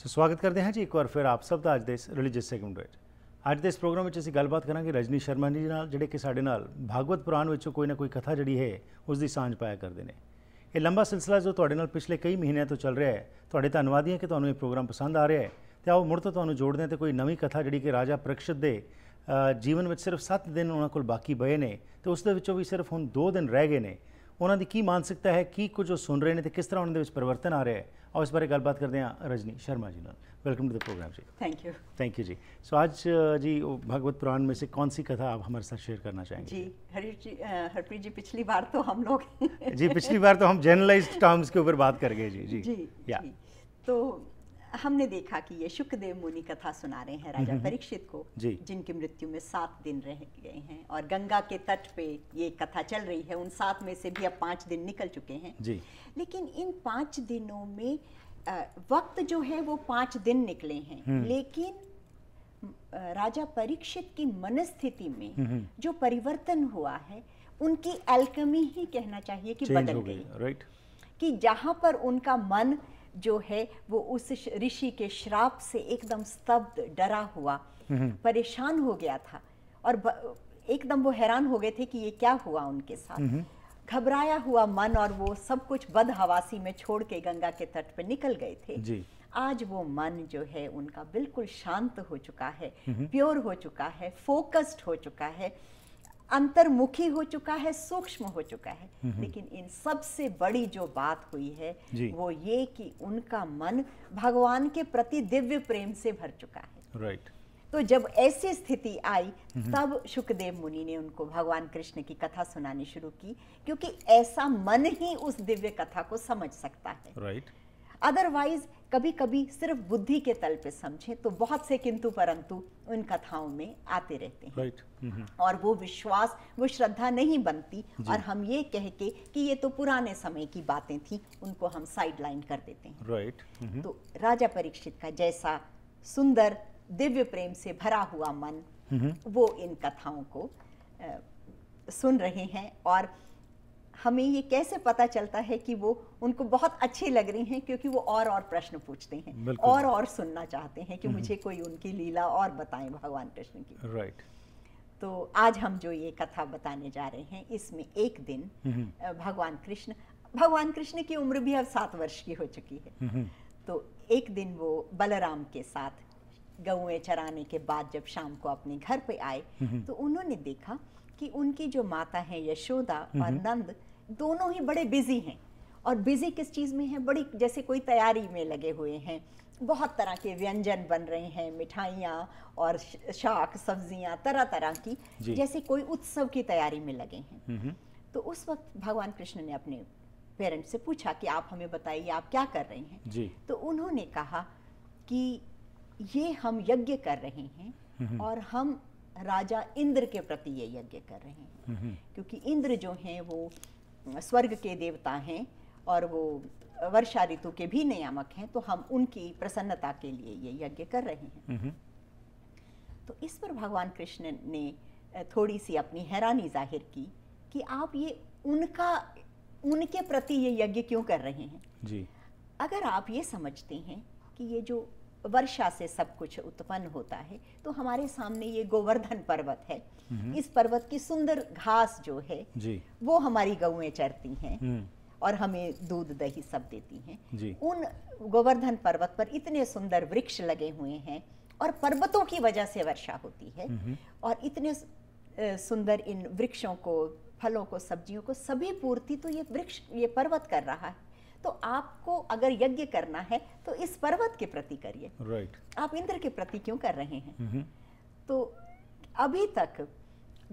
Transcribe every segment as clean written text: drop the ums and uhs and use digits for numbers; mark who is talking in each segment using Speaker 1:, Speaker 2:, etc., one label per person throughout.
Speaker 1: स्वागत करते हैं जी एक बार फिर आप सब ਦਾ ਅੱਜ ਦੇ ਇਸ ਰਿਲੀਜੀਅਸ ਸੈਗਮੈਂਟ ਵਿੱਚ। ਅੱਜ ਦੇ ਇਸ ਪ੍ਰੋਗਰਾਮ ਵਿੱਚ ਅਸੀਂ ਗੱਲਬਾਤ ਕਰਾਂਗੇ ਰਜਨੀ ਸ਼ਰਮਾ ਜੀ ਨਾਲ, ਜਿਹੜੇ ਕਿ ਸਾਡੇ ਨਾਲ ਭਾਗਵਤ ਪੁਰਾਣ ਵਿੱਚੋਂ ਕੋਈ ਨਾ ਕੋਈ ਕਥਾ ਜਿਹੜੀ ਹੈ ਉਸ ਦੀ ਸਾਂਝ ਪਾਇਆ ਕਰਦੇ ਨੇ। ਇਹ ਲੰਬਾ ਸਿਲਸਿਲਾ ਜੋ ਤੁਹਾਡੇ ਨਾਲ ਪਿਛਲੇ ਕਈ ਮਹੀਨਿਆਂ ਤੋਂ ਚੱਲ ਰਿਹਾ ਹੈ, ਤੁਹਾਡੇ ਧੰਨਵਾਦੀ ਹਾਂ ਕਿ ਤੁਹਾਨੂੰ ਇਹ ਪ੍ਰੋਗਰਾਮ ਪਸੰਦ ਆ ਰਿਹਾ ਹੈ। ਤੇ ਆਓ ਮੁੜ ਤੋਂ ਤੁਹਾਨੂੰ ਜੋੜਦੇ ਹਾਂ ਤੇ ਕੋਈ ਨਵੀਂ ਕਥਾ ਜਿਹੜੀ ਕਿ ਰਾਜਾ ਪਰੀਕਸ਼ਿਤ ਦੇ ਜੀਵਨ ਵਿੱਚ ਸਿਰਫ 7 ਦਿਨ ਉਹਨਾਂ ਕੋਲ ਬਾਕੀ ਬਏ ਨੇ ਤੇ ਉਸ ਦੇ ਵਿੱਚੋਂ ਵੀ ਸਿਰਫ ਹੁਣ 2 ਦਿਨ ਰਹਿ ਗਏ ਨੇ। ਉਹਨਾਂ ਦੀ ਕੀ ਮਾਨਸਿਕਤਾ ਹੈ, ਕੀ ਕੁਝ ਉਹ ਸੁਣ ਰਹੇ ਨੇ ਤੇ ਕਿਸ ਤਰ੍ਹਾਂ ਉਹਨਾਂ ਦੇ ਵਿੱਚ ਪਰਿਵਰਤਨ ਆ ਰਿਹਾ ਹੈ, और इस बारे गलबात करते हैं रजनी शर्मा जी नाल। वेलकम टू द प्रोग्राम जी। थैंक यू जी। सो आज जी भागवत पुराण में से कौन सी कथा आप हमारे साथ शेयर करना चाहेंगे?
Speaker 2: जी हरप्रीत जी, पिछली बार तो हम लोग
Speaker 1: जी पिछली बार तो हम जनरलाइज्ड टर्म्स के ऊपर बात कर गए जी। जी
Speaker 2: जी, या जी। तो हमने देखा कि ये शुकदेव मुनि कथा सुना रहे हैं राजा परीक्षित को, जिनकी मृत्यु में 7 दिन रह गए हैं और गंगा के तट पे ये कथा चल रही है। उन 7 में से भी अब 5 दिन निकल चुके हैं जी। लेकिन इन 5 दिनों में वक्त जो है वो 5 दिन निकले हैं, लेकिन राजा परीक्षित की मनस्थिति में जो परिवर्तन हुआ है, उनकी एल्केमी ही कहना चाहिए कि बदल गई। राइट, कि जहाँ पर उनका मन जो है वो उस ऋषि के श्राप से एकदम स्तब्ध, डरा हुआ, परेशान हो गया था और एकदम वो हैरान हो गए थे कि ये क्या हुआ उनके साथ। घबराया हुआ मन और वो सब कुछ बदहवासी में छोड़ के गंगा के तट पर निकल गए थे जी। आज वो मन जो है उनका बिल्कुल शांत हो चुका है, प्योर हो चुका है, फोकस्ड हो चुका है, अंतर्मुखी हो चुका है, सूक्ष्म हो चुका है। लेकिन इन सबसे बड़ी जो बात हुई है वो ये कि उनका मन भगवान के प्रति दिव्य प्रेम से भर चुका है। राइट। तो जब ऐसी स्थिति आई तब शुकदेव मुनि ने उनको भगवान कृष्ण की कथा सुनानी शुरू की, क्योंकि ऐसा मन ही उस दिव्य कथा को समझ सकता है। राइट। अदरवाइज कभी कभी सिर्फ बुद्धि के तल पे समझे तो बहुत से किंतु परंतु उन कथाओं में आते रहते हैं। Right. और वो विश्वास, वो श्रद्धा नहीं बनती और हम ये कह के कि ये तो पुराने समय की बातें थी, उनको हम साइड लाइन कर देते हैं। Right. तो राजा परीक्षित का जैसा सुंदर दिव्य प्रेम से भरा हुआ मन वो इन कथाओं को सुन रहे हैं और हमें ये कैसे पता चलता है कि वो उनको बहुत अच्छी लग रही हैं, क्योंकि वो और प्रश्न पूछते हैं और सुनना चाहते हैं कि मुझे कोई उनकी लीला और बताएं भगवान कृष्ण की। राइट। तो आज हम जो ये कथा बताने जा रहे हैं, इसमें एक दिन भगवान कृष्ण की उम्र भी अब 7 वर्ष की हो चुकी है। तो एक दिन वो बलराम के साथ गौएं चराने के बाद जब शाम को अपने घर पे आए तो उन्होंने देखा कि उनकी जो माता है यशोदा और नंद दोनों ही बड़े बिजी हैं। और बिजी किस चीज में है? बड़ी जैसे कोई तैयारी में लगे हुए हैं, बहुत तरह के व्यंजन बन रहे हैं, मिठाइयाँ और शाक सब्जियां तरह तरह की, जैसे कोई उत्सव की तैयारी में लगे हैं। तो उस वक्त भगवान कृष्ण ने अपने पेरेंट्स से पूछा कि आप हमें बताइए आप क्या कर रहे हैं जी। तो उन्होंने कहा कि ये हम यज्ञ कर रहे हैं और हम राजा इंद्र के प्रति ये यज्ञ कर रहे हैं, क्योंकि इंद्र जो हैं वो स्वर्ग के देवता हैं और वो वर्षा ऋतु के भी नियामक हैं, तो हम उनकी प्रसन्नता के लिए ये यज्ञ कर रहे हैं। तो इस पर भगवान कृष्ण ने थोड़ी सी अपनी हैरानी जाहिर की कि आप ये उनके प्रति ये यज्ञ क्यों कर रहे हैं जी। अगर आप ये समझते हैं कि ये जो वर्षा से सब कुछ उत्पन्न होता है, तो हमारे सामने ये गोवर्धन पर्वत है, इस पर्वत की सुंदर घास जो है जी, वो हमारी गौएं चरती हैं और हमें दूध दही सब देती हैं जी। उन गोवर्धन पर्वत पर इतने सुंदर वृक्ष लगे हुए हैं और पर्वतों की वजह से वर्षा होती है और इतने सुंदर इन वृक्षों को, फलों को, सब्जियों को सभी पूर्ति तो ये वृक्ष, ये पर्वत कर रहा है। तो आपको अगर यज्ञ करना है तो इस पर्वत के प्रति करिए। राइट। आप इंद्र के प्रति क्यों कर रहे हैं? तो अभी तक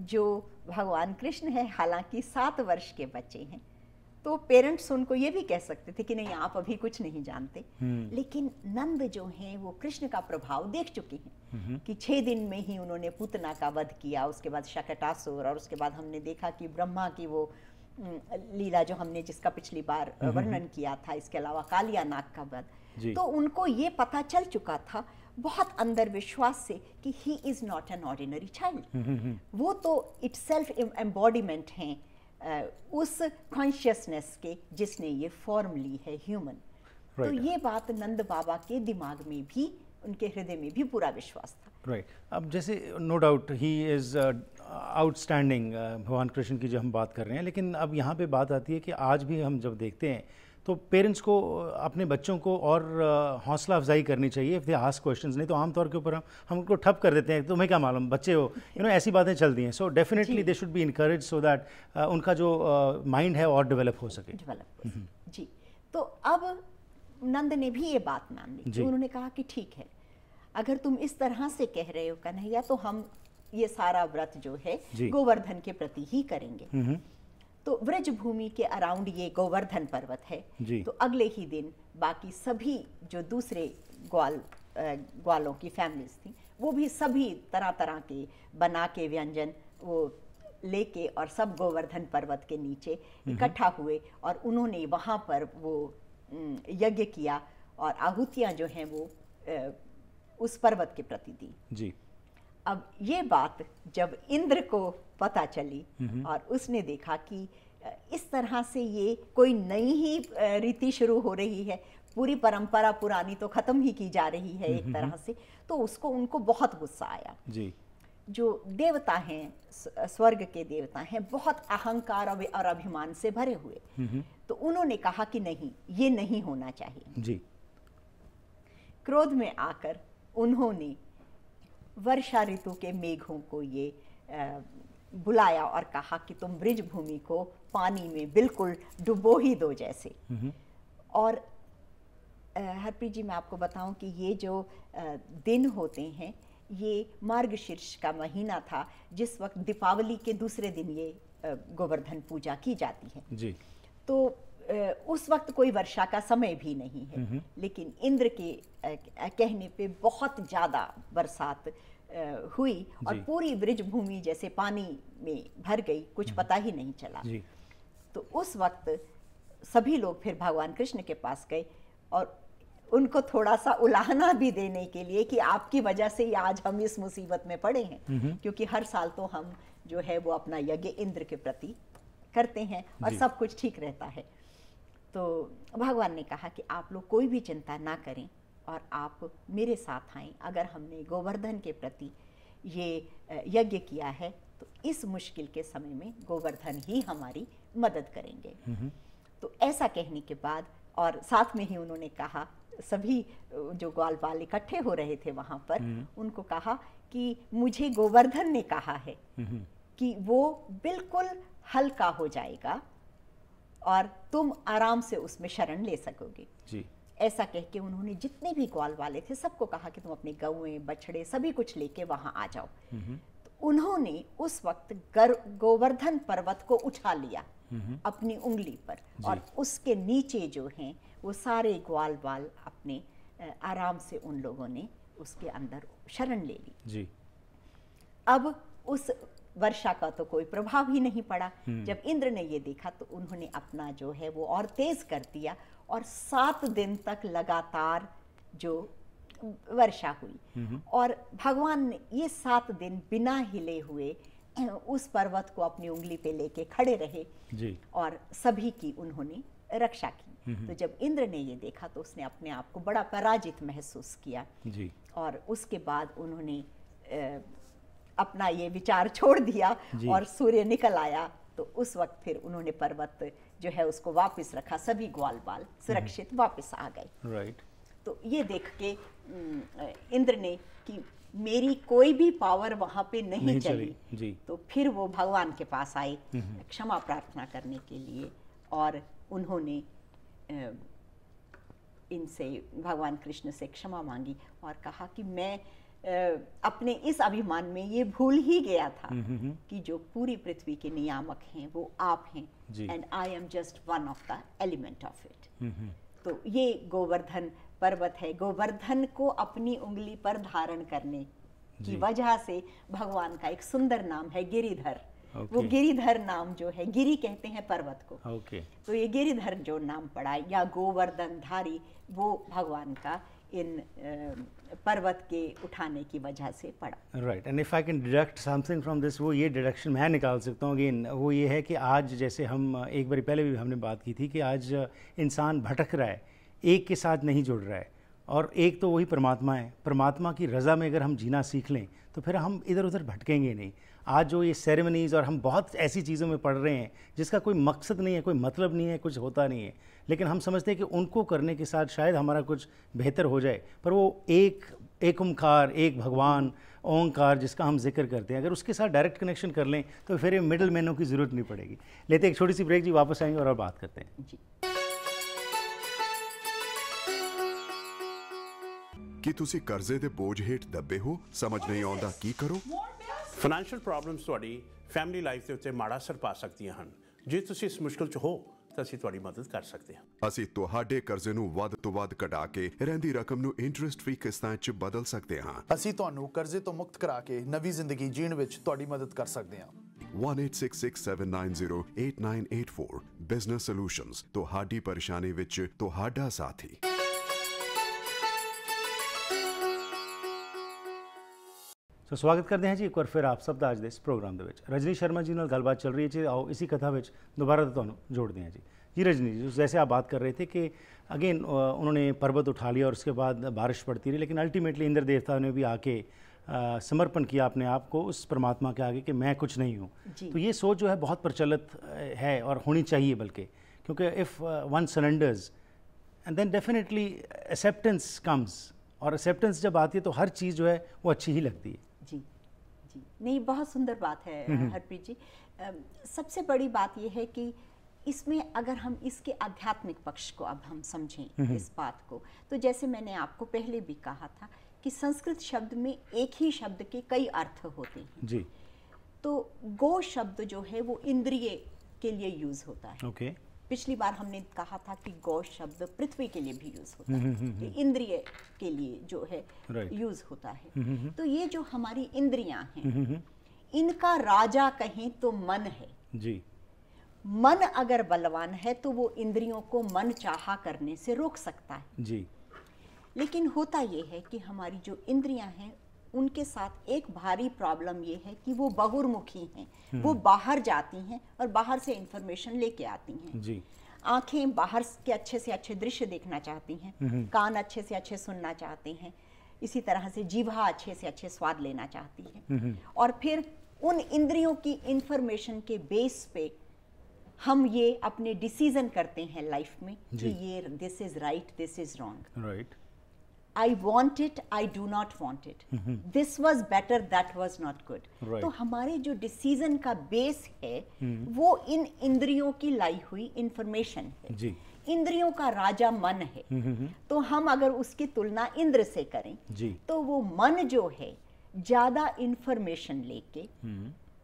Speaker 2: जो भगवान कृष्ण है, हालांकि 7 वर्ष के बच्चे हैं, तो पेरेंट्स उनको ये भी कह सकते थे कि नहीं आप अभी कुछ नहीं जानते, लेकिन नंद जो हैं वो कृष्ण का प्रभाव देख चुके हैं कि 6 दिन में ही उन्होंने पूतना का वध किया, उसके बाद शकटासुर, और उसके बाद हमने देखा कि ब्रह्मा की वो लीला जो हमने जिसका पिछली बार वर्णन किया था, इसके अलावा कालिया नाग का वध। तो उनको ये पता चल चुका था बहुत अंदर विश्वास से कि he is not an ordinary child. वो तो इटसेल्फ एम्बॉडीमेंट हैं उस कॉन्शियसनेस के जिसने ये फॉर्म ली है ह्यूमन। तो ये बात नंद बाबा के दिमाग में भी, उनके हृदय में भी पूरा विश्वास था।
Speaker 1: राइट। अब जैसे नो डाउट ही इज़ आउटस्टैंडिंग, भगवान कृष्ण की जो हम बात कर रहे हैं, लेकिन अब यहाँ पे बात आती है कि आज भी हम जब देखते हैं तो पेरेंट्स को अपने बच्चों को और हौसला अफजाई करनी चाहिए इफ़ दे आस्क क्वेश्चंस। नहीं तो आमतौर के ऊपर हम उनको ठप कर देते हैं, तुम्हें क्या मालूम, बच्चे हो, ऐसी बातें चलती हैं। So definitely they should be encourage so that उनका जो माइंड है और डेवलप हो सके।
Speaker 2: जी। तो अब नंद ने भी ये बात मान ली। तो उन्होंने कहा कि ठीक है, अगर तुम इस तरह से कह रहे हो कन्हैया, तो हम ये सारा व्रत जो है गोवर्धन के प्रति ही करेंगे। तो व्रज भूमि के अराउंड ये गोवर्धन पर्वत है। तो अगले ही दिन बाकी सभी जो दूसरे ग्वालों की फैमिलीज थी, वो भी सभी तरह तरह के बना के व्यंजन वो लेके और सब गोवर्धन पर्वत के नीचे इकट्ठा हुए और उन्होंने वहाँ पर वो यज्ञ किया और आहुतियाँ जो हैं वो उस पर्वत के प्रति दी।
Speaker 1: जी।
Speaker 2: अब ये बात जब इंद्र को पता चली और उसने देखा कि इस तरह से ये कोई नई ही रीति शुरू हो रही है, पूरी परंपरा पुरानी तो खत्म ही की जा रही है एक तरह से, तो उनको बहुत गुस्सा आया।
Speaker 1: जी।
Speaker 2: जो देवता हैं, स्वर्ग के देवता हैं, बहुत अहंकार और अभिमान से भरे हुए, तो उन्होंने कहा कि नहीं, ये नहीं होना चाहिए।
Speaker 1: जी।
Speaker 2: क्रोध में आकर उन्होंने वर्षा ऋतु के मेघों को ये बुलाया और कहा कि तुम ब्रिज भूमि को पानी में बिल्कुल डुबो ही दो जैसे। और हरप्रीत जी, मैं आपको बताऊं कि ये जो दिन होते हैं, ये मार्गशीर्ष का महीना था, जिस वक्त दीपावली के दूसरे दिन ये गोवर्धन पूजा की जाती है। जी। तो उस वक्त कोई वर्षा का समय भी नहीं है, लेकिन इंद्र के कहने पे बहुत ज़्यादा बरसात हुई और पूरी ब्रिज भूमि जैसे पानी में भर गई, कुछ पता ही नहीं चला। जी। तो उस वक्त सभी लोग फिर भगवान कृष्ण के पास गए और उनको थोड़ा सा उलाहना भी देने के लिए कि आपकी वजह से आज हम इस मुसीबत में पड़े हैं, क्योंकि हर साल तो हम जो है वो अपना यज्ञ इंद्र के प्रति करते हैं और सब कुछ ठीक रहता है। तो भगवान ने कहा कि आप लोग कोई भी चिंता ना करें और आप मेरे साथ आएं। अगर हमने गोवर्धन के प्रति ये यज्ञ किया है तो इस मुश्किल के समय में गोवर्धन ही हमारी मदद करेंगे। तो ऐसा कहने के बाद और साथ में ही उन्होंने कहा, सभी जो ग्वालवाल इकट्ठे हो रहे थे वहाँ पर, उनको कहा कि मुझे गोवर्धन ने कहा है कि वो बिल्कुल हल्का हो जाएगा और तुम आराम से उसमें शरण ले सकोगे। जी। ऐसा कह के उन्होंने जितने भी ग्वाल वाले थे सबको कहा कि तुम अपने गौएं बछड़े सभी कुछ लेके वहां आ जाओ। तो उन्होंने उस वक्त गोवर्धन पर्वत को उठा लिया अपनी उंगली पर और उसके नीचे जो हैं वो सारे ग्वाल वाल अपने आराम से उन लोगों ने उसके अंदर शरण ले ली। जी। अब उस वर्षा का तो कोई प्रभाव ही नहीं पड़ा। जब इंद्र ने ये देखा तो उन्होंने अपना जो है वो और तेज कर दिया और 7 दिन तक लगातार जो वर्षा हुई और भगवान ने ये 7 दिन बिना हिले हुए उस पर्वत को अपनी उंगली पे लेके खड़े रहे। जी। और सभी की उन्होंने रक्षा की। तो जब इंद्र ने ये देखा तो उसने अपने आप को बड़ा पराजित महसूस किया। जी। और उसके बाद उन्होंने अपना ये विचार छोड़ दिया और सूर्य निकल आया। तो उस वक्त फिर उन्होंने पर्वत जो है उसको वापस रखा, सभी ग्वाल बाल सुरक्षित वापस आ गए। राइट। तो ये देख के इंद्र ने कि मेरी कोई भी पावर वहां पे नहीं चली। जी। तो फिर वो भगवान के पास आए क्षमा प्रार्थना करने के लिए और उन्होंने इनसे भगवान कृष्ण से क्षमा मांगी और कहा कि मैं अपने इस अभिमान में ये भूल ही गया था कि जो पूरी पृथ्वी के नियामक हैं वो आप हैं and I am just one of the element of it. तो ये गोवर्धन पर्वत है, गोवर्धन को अपनी उंगली पर धारण करने की वजह से भगवान का एक सुंदर नाम है गिरिधर। वो गिरिधर नाम जो है, गिरि कहते हैं पर्वत को। तो ये गिरिधर जो नाम पड़ा या गोवर्धन धारी, वो भगवान का इन पर्वत के उठाने की वजह से पड़ा। Right. And if I can deduct something from this, वो ये डिडक्शन मैं निकाल सकता हूँ अगेन, वो ये है कि आज जैसे हम एक बार पहले भी हमने बात की थी कि आज इंसान भटक रहा है
Speaker 1: एक के साथ नहीं जुड़ रहा है, और एक तो वही परमात्मा है। परमात्मा की रज़ा में अगर हम जीना सीख लें तो फिर हम इधर उधर भटकेंगे नहीं। आज जो ये सेरेमनीज़ और हम बहुत ऐसी चीज़ों में पढ़ रहे हैं जिसका कोई मकसद नहीं है, कोई मतलब नहीं है, कुछ होता नहीं है, लेकिन हम समझते हैं कि उनको करने के साथ शायद हमारा कुछ बेहतर हो जाए, पर वो एक ओंकार, एक भगवान, ओंकार जिसका हम जिक्र करते हैं, अगर उसके साथ डायरेक्ट कनेक्शन कर लें तो फिर ये मिडल मैनों की ज़रूरत नहीं पड़ेगी। लेते एक छोटी सी ब्रेक जी, वापस आएंगे और बात करते हैं जी।
Speaker 3: ਕੀ ਤੁਸੀਂ ਕਰਜ਼ੇ ਦੇ ਬੋਝ ਹੇਠ ਦੱਬੇ ਹੋ? ਸਮਝ ਨਹੀਂ ਆਉਂਦਾ ਕੀ ਕਰੋ?
Speaker 4: ਫਾਈਨੈਂਸ਼ੀਅਲ ਪ੍ਰੋਬਲਮਸ ਤੁਹਾਡੀ ਫੈਮਿਲੀ ਲਾਈਫ ਦੇ ਉੱਤੇ ਮਾੜਾ ਅਸਰ ਪਾ ਸਕਦੀਆਂ ਹਨ। ਜੇ ਤੁਸੀਂ ਇਸ ਮੁਸ਼ਕਲ 'ਚ ਹੋ ਤਾਂ ਅਸੀਂ ਤੁਹਾਡੀ ਮਦਦ ਕਰ ਸਕਦੇ ਹਾਂ।
Speaker 3: ਅਸੀਂ ਤੁਹਾਡੇ ਕਰਜ਼ੇ ਨੂੰ ਵੱਧ ਤੋਂ ਵੱਧ ਘਟਾ ਕੇ ਰਹਿੰਦੀ ਰਕਮ ਨੂੰ ਇੰਟਰਸਟ ਫ੍ਰੀ ਕਿਸ਼ਤਾਂ 'ਚ ਬਦਲ ਸਕਦੇ ਹਾਂ।
Speaker 5: ਅਸੀਂ ਤੁਹਾਨੂੰ ਕਰਜ਼ੇ ਤੋਂ ਮੁਕਤ ਕਰਾ ਕੇ ਨਵੀਂ ਜ਼ਿੰਦਗੀ ਜੀਣ ਵਿੱਚ ਤੁਹਾਡੀ ਮਦਦ ਕਰ ਸਕਦੇ ਹਾਂ।
Speaker 3: 1866790884 ਬਿਜ਼ਨਸ ਸੋਲੂਸ਼ਨਜ਼, ਤੁਹਾਡੀ ਪਰੇਸ਼ਾਨੀ ਵਿੱਚ ਤੁਹਾਡਾ ਸਾਥੀ।
Speaker 1: ਸੋ ਸਵਾਗਤ ਕਰਦੇ ਹਾਂ ਜੀ ਇੱਕ ਵਾਰ ਫਿਰ ਆਪ ਸਭ ਦਾ ਅੱਜ ਦੇ ਇਸ ਪ੍ਰੋਗਰਾਮ ਦੇ ਵਿੱਚ। रजनी शर्मा जी ਨਾਲ ਗੱਲਬਾਤ ਚੱਲ ਰਹੀ ਹੈ ਜੀ, आओ इसी कथा ਵਿੱਚ दोबारा तो ਤੁਹਾਨੂੰ जोड़ते हैं जी। रजनी जी, जैसे आप बात कर रहे थे कि अगेन उन्होंने पर्वत उठा लिया और उसके बाद बारिश पड़ती रही, लेकिन अल्टीमेटली इंद्र देवता ने भी आके समर्पण किया अपने आप को उस परमात्मा के आगे कि मैं कुछ नहीं हूँ। तो ये सोच जो है बहुत प्रचलित है और होनी चाहिए, बल्कि क्योंकि if one surrenders and then definitely acceptance comes, और एक्सेप्टेंस जब आती है तो हर चीज़ जो है वो अच्छी ही लगती है।
Speaker 2: जी जी, नहीं, बहुत सुंदर बात है हरप्रीत जी। सबसे बड़ी बात यह है कि इसमें अगर हम इसके आध्यात्मिक पक्ष को अब हम समझें इस बात को, तो जैसे मैंने आपको पहले भी कहा था कि संस्कृत शब्द में एक ही शब्द के कई अर्थ होते हैं
Speaker 1: जी।
Speaker 2: तो गो शब्द जो है वो इंद्रिय के लिए यूज होता है।
Speaker 1: ओके।
Speaker 2: पिछली बार हमने कहा था कि गौ शब्द पृथ्वी के लिए भी यूज होता है, इंद्रिय के लिए जो है यूज होता है। तो ये जो हमारी इंद्रियां हैं, इनका राजा कहें तो मन है
Speaker 1: जी।
Speaker 2: मन अगर बलवान है तो वो इंद्रियों को मन चाहा करने से रोक सकता है
Speaker 1: जी।
Speaker 2: लेकिन होता ये है कि हमारी जो इंद्रियां हैं उनके साथ एक भारी प्रॉब्लम ये है कि वो बहुर्मुखी हैं, वो बाहर जाती हैं और बाहर से इंफॉर्मेशन लेके आती हैं
Speaker 1: जी।
Speaker 2: आंखें बाहर के अच्छे से अच्छे दृश्य देखना चाहती हैं, कान अच्छे से अच्छे सुनना चाहते हैं, इसी तरह से जीभा अच्छे से अच्छे स्वाद लेना चाहती है, और फिर उन इंद्रियों की इंफॉर्मेशन के बेस पे हम ये अपने डिसीजन करते हैं लाइफ में कि ये this is right, this is wrong,
Speaker 1: right,
Speaker 2: I want it, I do not want it. This was better, that was not good.
Speaker 1: Right.
Speaker 2: तो हमारे जो डिसीजन का बेस है वो इन इंद्रियों की लाई हुई इंफॉर्मेशन है
Speaker 1: जी।
Speaker 2: इंद्रियों का राजा मन है। तो हम अगर उसकी तुलना इंद्र से करें
Speaker 1: जी।
Speaker 2: तो वो मन जो है ज्यादा इंफॉर्मेशन लेके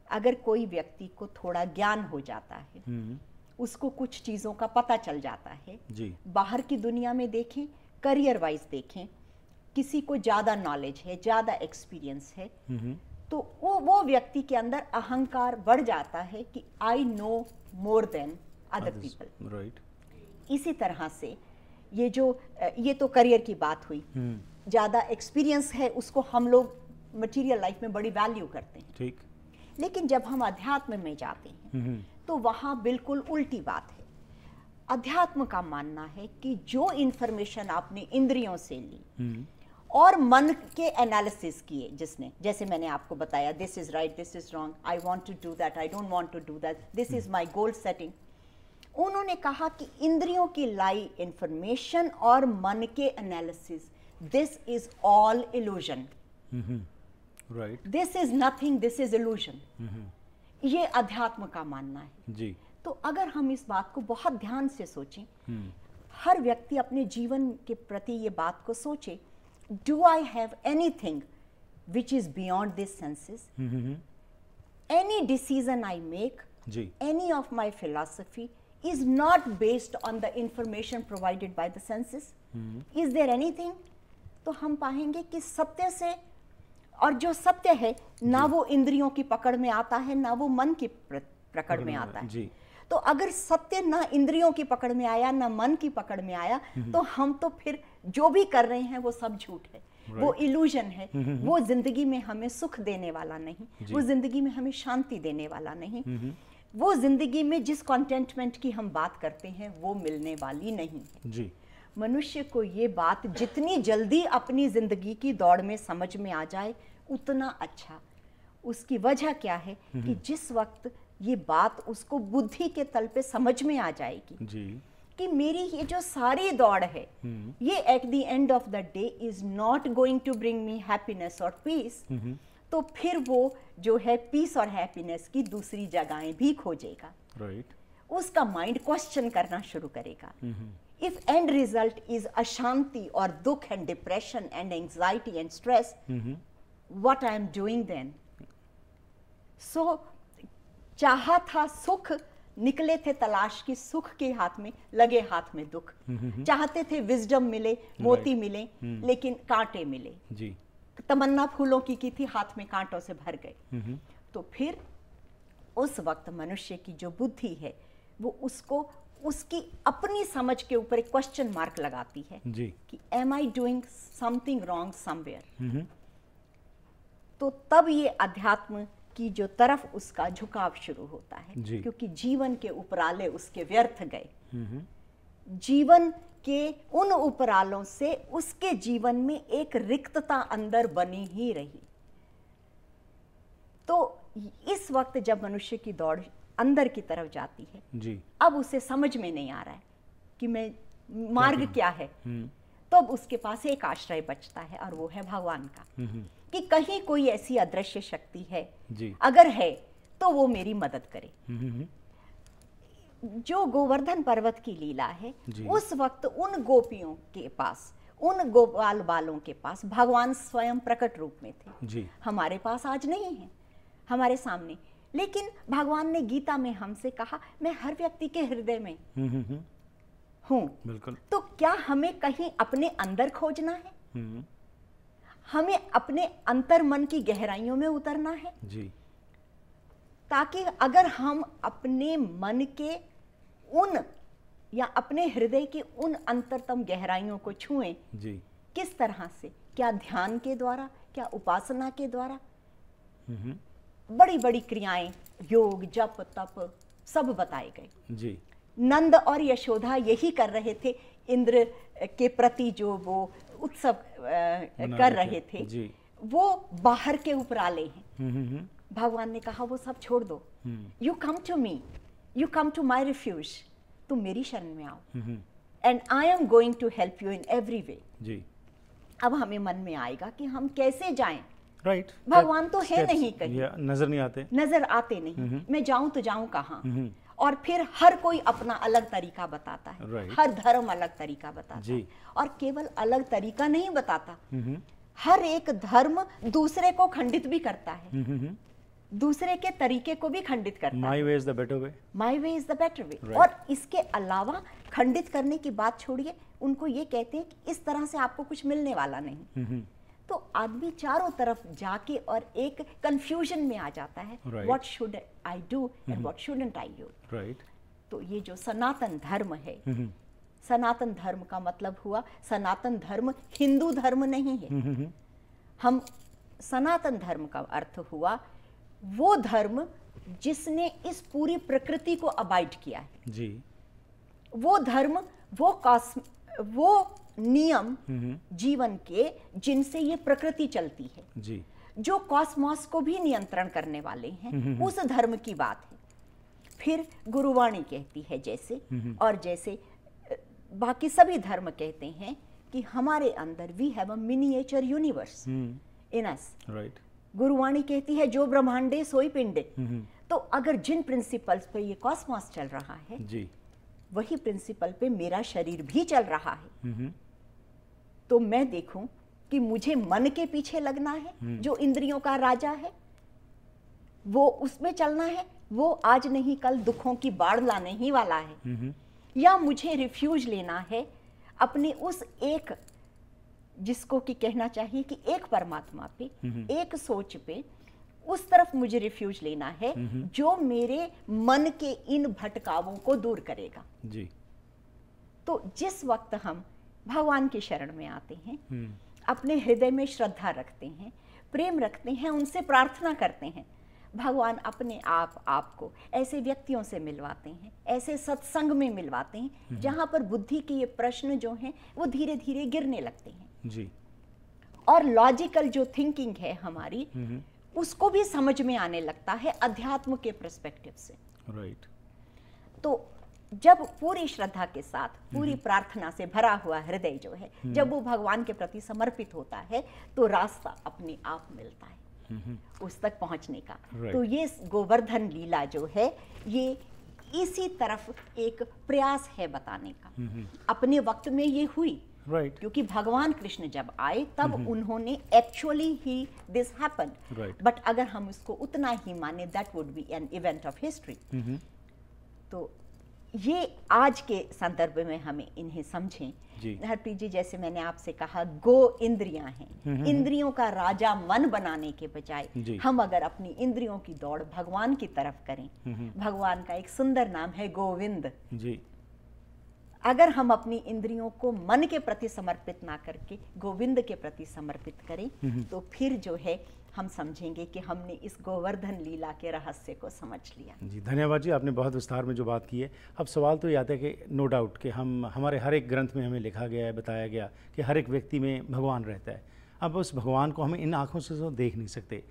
Speaker 2: अगर कोई व्यक्ति को थोड़ा ज्ञान हो जाता है, उसको कुछ चीजों का पता चल जाता है
Speaker 1: जी।
Speaker 2: बाहर की दुनिया में देखें, करियर वाइज देखें, किसी को ज्यादा नॉलेज है, ज्यादा एक्सपीरियंस है, तो वो व्यक्ति के अंदर अहंकार बढ़ जाता है कि I know more than other people.
Speaker 1: Right.
Speaker 2: इसी तरह से ये तो करियर की बात हुई, ज्यादा एक्सपीरियंस है उसको हम लोग मटेरियल लाइफ में बड़ी वैल्यू करते हैं।
Speaker 1: ठीक।
Speaker 2: लेकिन जब हम अध्यात्म में जाते हैं तो वहां बिल्कुल उल्टी बात है। अध्यात्म का मानना है कि जो इंफॉर्मेशन आपने इंद्रियों से ली और मन के एनालिसिस किए, जिसने, जैसे मैंने आपको बताया, this is right, this is wrong, I want to do that, I don't want to do that, this is my goal setting. उन्होंने कहा कि इंद्रियों की लाई इंफॉर्मेशन और मन के analysis, this is all illusion,
Speaker 1: right,
Speaker 2: this is nothing, this is illusion. ये अध्यात्म का मानना है
Speaker 1: जी।
Speaker 2: तो अगर हम इस बात को बहुत ध्यान से सोचें, हर व्यक्ति अपने जीवन के प्रति ये बात को सोचे, do I have anything which is beyond this senses? Any decision I make, any of my philosophy is not based on the information provided by the senses? Is there anything? तो हम पाएंगे कि सत्य से, और जो सत्य है ना वो इंद्रियों की पकड़ में आता है ना वो मन की पकड़ में आता है जी। तो अगर सत्य ना इंद्रियों की पकड़ में आया ना मन की पकड़ में आया तो हम तो फिर जो भी कर रहे हैं वो सब झूठ है, वो इल्यूजन है, वो जिंदगी में हमें सुख देने वाला नहीं, वो जिंदगी में हमें शांति देने वाला नहीं, वो जिंदगी में जिस कंटेंटमेंट की हम बात करते हैं वो मिलने वाली नहीं है जी। मनुष्य को ये बात जितनी जल्दी अपनी जिंदगी की दौड़ में समझ में आ जाए उतना अच्छा। उसकी वजह क्या है कि जिस वक्त ये बात उसको बुद्धि के तल पे समझ में आ जाएगी
Speaker 1: जी
Speaker 2: कि मेरी ये जो सारी दौड़ है ये at the end of the day is not going to bring me happiness और पीस, तो फिर वो जो है पीस और हैप्पीनेस की दूसरी जगहें भी खोजेगा।
Speaker 1: राइट।
Speaker 2: उसका माइंड क्वेश्चन करना शुरू करेगा। If end result is अशांति और दुख and depression and anxiety and stress, what I am doing then? So चाहा था सुख, निकले थे तलाश की सुख के हाथ में, लगे हाथ में दुख। चाहते थे विजडम मिले, मोती मिले, लेकिन कांटे मिले।
Speaker 1: जी।
Speaker 2: तमन्ना फूलों की थी, हाथ में कांटों से भर गए। तो फिर उस वक्त मनुष्य की जो बुद्धि है वो उसको उसकी अपनी समझ के ऊपर एक क्वेश्चन मार्क लगाती है
Speaker 1: जी।
Speaker 2: कि am I doing something wrong somewhere. तो तब ये अध्यात्म की जो तरफ उसका झुकाव शुरू होता है, क्योंकि जीवन के उपराले उसके व्यर्थ गए। जीवन के उन उपरालों से उसके जीवन में एक रिक्तता अंदर बनी ही रही। तो इस वक्त जब मनुष्य की दौड़ अंदर की तरफ जाती है
Speaker 1: जी,
Speaker 2: अब उसे समझ में नहीं आ रहा है कि मैं मार्ग क्या है, तो अब उसके पास एक आश्रय बचता है और वो है भगवान का, कि कहीं कोई ऐसी अदृश्य शक्ति है
Speaker 1: जी।
Speaker 2: अगर है तो वो मेरी मदद करे। जो गोवर्धन पर्वत की लीला है, उस वक्त उन गोपियों के पास, उन गोपाल बालों के पास भगवान स्वयं प्रकट रूप में थे
Speaker 1: जी।
Speaker 2: हमारे पास आज नहीं है हमारे सामने, लेकिन भगवान ने गीता में हमसे कहा मैं हर व्यक्ति के हृदय में हूं।
Speaker 1: बिल्कुल।
Speaker 2: तो क्या हमें कहीं अपने अंदर खोजना है? हमें अपने अंतर मन की गहराइयों में उतरना है
Speaker 1: जी,
Speaker 2: ताकि अगर हम अपने मन के उन या अपने हृदय के उन अंतरतम गहराइयों को छुएं
Speaker 1: जी।
Speaker 2: किस तरह से? क्या ध्यान के द्वारा, क्या उपासना के द्वारा? बड़ी बड़ी क्रियाएं, योग, जप, तप सब बताए गए
Speaker 1: जी।
Speaker 2: नंद और यशोदा यही कर रहे थे, इंद्र के प्रति जो वो उत्सव कर रहे थे
Speaker 1: जी।
Speaker 2: वो बाहर के उपराले हैं। भगवान ने कहा वो सब छोड़ दो, you come to me, you come to my refuge, तुम मेरी शरण में आओ and I am going to help you in every way
Speaker 1: जी।
Speaker 2: अब हमें मन में आएगा कि हम कैसे जाएं।
Speaker 1: राइट।
Speaker 2: भगवान तो है नहीं कहीं,
Speaker 1: नजर नहीं आते,
Speaker 2: नजर आते नहीं। मैं जाऊं तो जाऊं कहाँ? और फिर हर कोई अपना अलग तरीका बताता है, हर धर्म अलग तरीका बताता है, और केवल अलग तरीका नहीं बताता, हर एक धर्म दूसरे को खंडित भी करता है, दूसरे के तरीके को भी खंडित करता है।
Speaker 1: My way is the better way,
Speaker 2: my way is the better way. और इसके अलावा खंडित करने की बात छोड़िए, उनको ये कहते हैं कि इस तरह से आपको कुछ मिलने वाला नहीं। तो आदमी चारों तरफ जाके और एक कंफ्यूजन में आ जाता है, what should I do and what shouldn't I do.
Speaker 1: Right.
Speaker 2: तो ये जो सनातन धर्म है, सनातन धर्म का मतलब हुआ, सनातन धर्म हिंदू धर्म नहीं है। हम सनातन धर्म का अर्थ हुआ वो धर्म जिसने इस पूरी प्रकृति को अबाइड किया है
Speaker 1: जी।
Speaker 2: वो धर्म, वो नियम जीवन के जिनसे ये प्रकृति चलती है
Speaker 1: जी,
Speaker 2: जो कॉस्मॉस को भी नियंत्रण करने वाले हैं, उस धर्म की बात है। फिर गुरुवाणी कहती है जैसे, और जैसे बाकी सभी धर्म कहते हैं कि हमारे अंदर we have a miniature universe in us.
Speaker 1: Right.
Speaker 2: Gurbani कहती है जो ब्रह्मांडे सोई पिंडे। तो अगर जिन प्रिंसिपल्स पे ये कॉस्मॉस चल रहा है
Speaker 1: जी,
Speaker 2: वही प्रिंसिपल पे मेरा शरीर भी चल रहा है। तो मैं देखूं कि मुझे मन के पीछे लगना है, जो इंद्रियों का राजा है, वो उसमें चलना है, वो आज नहीं कल दुखों की बाढ़ लाने ही वाला है, या मुझे रिफ्यूज लेना है अपने उस एक, जिसको कि कहना चाहिए कि एक परमात्मा पे, एक सोच पे, उस तरफ मुझे रिफ्यूज लेना है जो मेरे मन के इन भटकावों को दूर करेगा
Speaker 1: जी।
Speaker 2: तो जिस वक्त हम भगवान की शरण में आते हैं, अपने हृदय में श्रद्धा रखते हैं, प्रेम रखते हैं, उनसे प्रार्थना करते हैं, भगवान अपने आपको ऐसे व्यक्तियों से मिलवाते हैं, ऐसे सत्संग में मिलवाते हैं जहां पर बुद्धि के ये प्रश्न जो हैं वो धीरे धीरे गिरने लगते हैं
Speaker 1: जी।
Speaker 2: और लॉजिकल जो थिंकिंग है हमारी उसको भी समझ में आने लगता है अध्यात्म के पर्सपेक्टिव से।
Speaker 1: राइट।
Speaker 2: तो जब पूरी श्रद्धा के साथ, पूरी प्रार्थना से भरा हुआ हृदय जो है, जब वो भगवान के प्रति समर्पित होता है तो रास्ता अपने आप मिलता है उस तक पहुंचने का। तो ये गोवर्धन लीला जो है ये इसी तरफ एक प्रयास है बताने का। अपने वक्त में ये हुई, क्योंकि भगवान कृष्ण जब आए तब उन्होंने actually he this happened, but अगर हम इसको उतना ही माने that would be an event of history. तो ये आज के संदर्भ में हमें इन्हें समझें। हरप्रीत जी, जैसे मैंने आपसे कहा, गो इंद्रियां हैं, इंद्रियों का राजा मन बनाने के बजाय हम अगर अपनी इंद्रियों की दौड़ भगवान की तरफ करें, भगवान का एक सुंदर नाम है गोविंद जी। अगर हम अपनी इंद्रियों को मन के प्रति समर्पित ना करके गोविंद के प्रति समर्पित करें तो फिर जो है हम समझेंगे कि हमने इस गोवर्धन लीला के रहस्य को समझ लिया।
Speaker 1: जी धन्यवाद जी, आपने बहुत विस्तार में जो बात की है। अब सवाल तो ये आता है कि नो डाउट कि हमारे हर एक ग्रंथ में हमें लिखा गया है, बताया गया कि हर एक व्यक्ति में भगवान रहता है। अब उस भगवान को हम इन आँखों से तो देख नहीं सकते।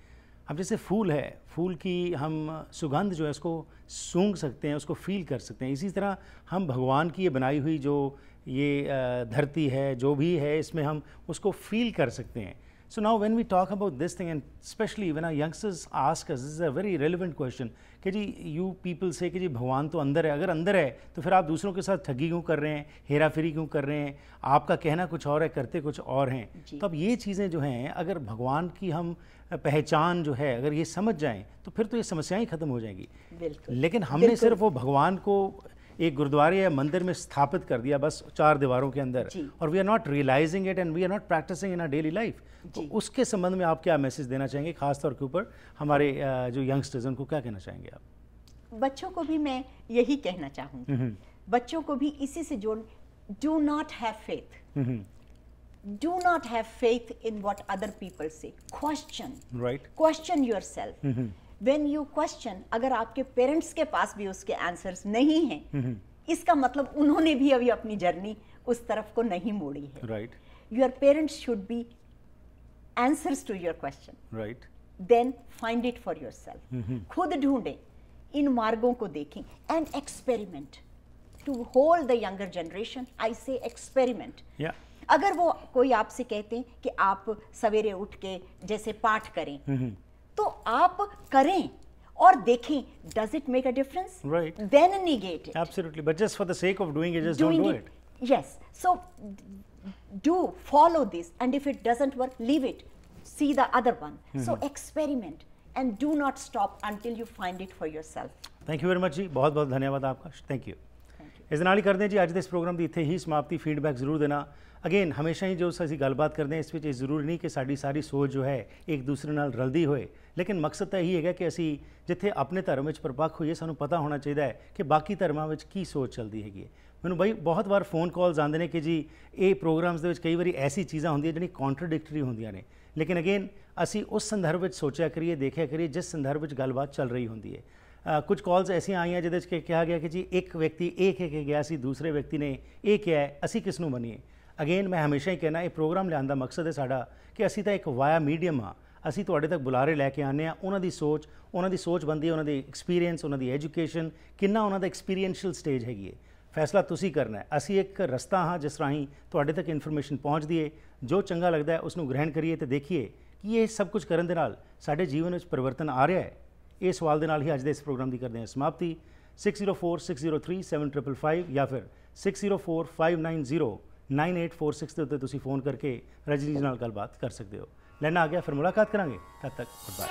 Speaker 1: अब जैसे फूल है, फूल की हम सुगंध जो है उसको सूंघ सकते हैं, उसको फील कर सकते हैं। इसी तरह हम भगवान की ये बनाई हुई जो ये धरती है, जो भी है, इसमें हम उसको फील कर सकते हैं। So now when we talk about this thing, and especially when our youngsters ask us, this is a very relevant question कि जी you people say कि जी भगवान तो अंदर है, अगर अंदर है तो फिर आप दूसरों के साथ ठगी क्यों कर रहे हैं, हेरा फेरी क्यों कर रहे हैं, आपका कहना कुछ और है, करते कुछ और हैं। तो अब ये चीज़ें जो हैं, अगर भगवान की हम पहचान जो है अगर ये समझ जाएं तो फिर तो ये समस्याएं ही खत्म हो जाएंगी। लेकिन हमने सिर्फ वो भगवान को एक गुरुद्वारे या मंदिर में स्थापित कर दिया बस 4 दीवारों के अंदर, और we are not realising it and we are not practising in our daily life. तो उसके संबंध में आप क्या मैसेज देना चाहेंगे, खासतौर के ऊपर हमारे जो यंगस्टर्स उनको क्या कहना चाहेंगे आप?
Speaker 2: बच्चों को भी मैं यही कहना चाहूँगी, बच्चों को भी इसी से जोड़, do not have faith, do not have faith in what other people say, question, question yourself. When you question, अगर आपके पेरेंट्स के पास भी उसके आंसर्स नहीं हैं, इसका मतलब उन्होंने भी अभी अपनी जर्नी उस तरफ को नहीं मोड़ी है। Your parents should be answers to your question. Then find it for yourself. खुद ढूंढें, इन मार्गों को देखें and experiment. To hold the younger generation, I say experiment. अगर वो कोई आपसे कहते हैं कि आप सवेरे उठ के जैसे पाठ करें, तो आप करें और देखें, does it make a difference? Then negate it.
Speaker 1: Absolutely, but just for the sake of doing it, just don't do it.
Speaker 2: Yes, so do follow this, and if it doesn't work, leave it. See the other one. So experiment and do not stop until you find it for yourself.
Speaker 1: Thank you very much जी, बहुत बहुत धन्यवाद आपका। Thank you. इस ਨਾਲ ਹੀ ਕਰਦੇ ਹਾਂ ਜੀ ਅੱਜ ਦੇ ਇਸ ਪ੍ਰੋਗਰਾਮ ਦੀ ਇੱਥੇ ਹੀ ਸਮਾਪਤੀ। ਫੀਡਬੈਕ ਜ਼ਰੂਰ ਦੇਣਾ। ਅਗੇਨ ਹਮੇਸ਼ਾ ਹੀ ਜੋ ਅਸੀਂ ਗੱਲਬਾਤ ਕਰਦੇ ਹਾਂ ਇਸ ਵਿੱਚ ਇਹ ਜ਼ਰੂਰੀ ਨਹੀਂ ਕਿ ਸਾਡੀ ਸਾਰੀ ਸੋਚ ਜੋ ਹੈ ਇੱਕ ਦੂਸਰੇ ਨਾਲ ਰਲਦੀ ਹੋਏ, ਲੇਕਿਨ ਮਕਸਦ ਤਾਂ ਇਹੀ ਹੈਗਾ ਕਿ ਅਸੀਂ ਜਿੱਥੇ ਆਪਣੇ ਧਰਮ ਵਿੱਚ ਪਰਪੱਕ ਹੋਈਏ, ਸਾਨੂੰ ਪਤਾ ਹੋਣਾ ਚਾਹੀਦਾ ਹੈ ਕਿ ਬਾਕੀ ਧਰਮਾਂ ਵਿੱਚ ਕੀ ਸੋਚ ਚੱਲਦੀ ਹੈਗੀ ਹੈ। ਮੈਨੂੰ ਬਾਈ ਬਹੁਤ ਵਾਰ ਫੋਨ ਕਾਲਸ ਆਉਂਦੇ ਨੇ ਕਿ ਜੀ ਇਹ ਪ੍ਰੋਗਰਾਮਸ ਦੇ ਵਿੱਚ ਕਈ ਵਾਰੀ ਐਸੀ ਚੀਜ਼ਾਂ ਹੁੰਦੀਆਂ ਜਿਹੜੀਆਂ ਕੰਟਰਡਿਕਟਰੀ ਹੁੰਦੀਆਂ ਨੇ, ਲੇਕਿਨ ਅਗੇਨ ਅਸੀਂ ਉਸ ਸੰਦਰਭ ਵਿੱਚ ਸੋਚਿਆ ਕਰੀਏ, ਦੇਖਿਆ ਕਰੀਏ ਜਿਸ ਸੰਦਰਭ ਵਿੱਚ ਗੱਲਬਾਤ ਚੱਲ ਰਹੀ ਹੁੰਦੀ ਹੈ। कुछ कॉल्स ऐसियां आईयां जिहदे च कहा गया कि जी एक व्यक्ति ये कह के गया सी, दूसरे व्यक्ति ने ये किया है, असी किस नूं मनीए। अगेन मैं हमेशा ही कहना, ये प्रोग्राम लियाउण दा मकसद है साडा कि असी तां एक वाया मीडियम हाँ, असी तुहाडे तक बुलारे लैके आने, उन्हां दी सोच बनदी है, उन्हां दी एक्सपीरियंस, उन्हां दी एजुकेशन, किन्ना उन्हां दा एक्सपीरियंशियल स्टेज हैगी है, फैसला तुसी करना है। असी एक रस्ता हाँ जिस राही तुहाडे तक इन्फॉर्मेशन पहुँचदी है, जो चंगा लगता है उसनूं ग्रहण करिए तो देखिए कि ये सब कुछ करन दे नाल साडे जीवन में परिवर्तन आ रहा है। ਇਹ ਸਵਾਲ ਦੇ ਨਾਲ ਹੀ ਅੱਜ ਦੇ ਇਸ ਪ੍ਰੋਗਰਾਮ ਦੀ ਕਰਦੇ ਹਾਂ ਸਮਾਪਤੀ। 6046037555 ਜਾਂ ਫਿਰ 6045909846 ਦੇ ਉੱਤੇ ਤੁਸੀਂ ਫੋਨ ਕਰਕੇ ਰਜਨੀ ਜੀ ਨਾਲ ਗੱਲਬਾਤ ਕਰ ਸਕਦੇ ਹੋ। ਲੈਣਾ ਆ ਗਿਆ, ਫਿਰ ਮੁਲਾਕਾਤ ਕਰਾਂਗੇ। ਤਦ ਤੱਕ ਗੁੱਡ ਬਾਏ।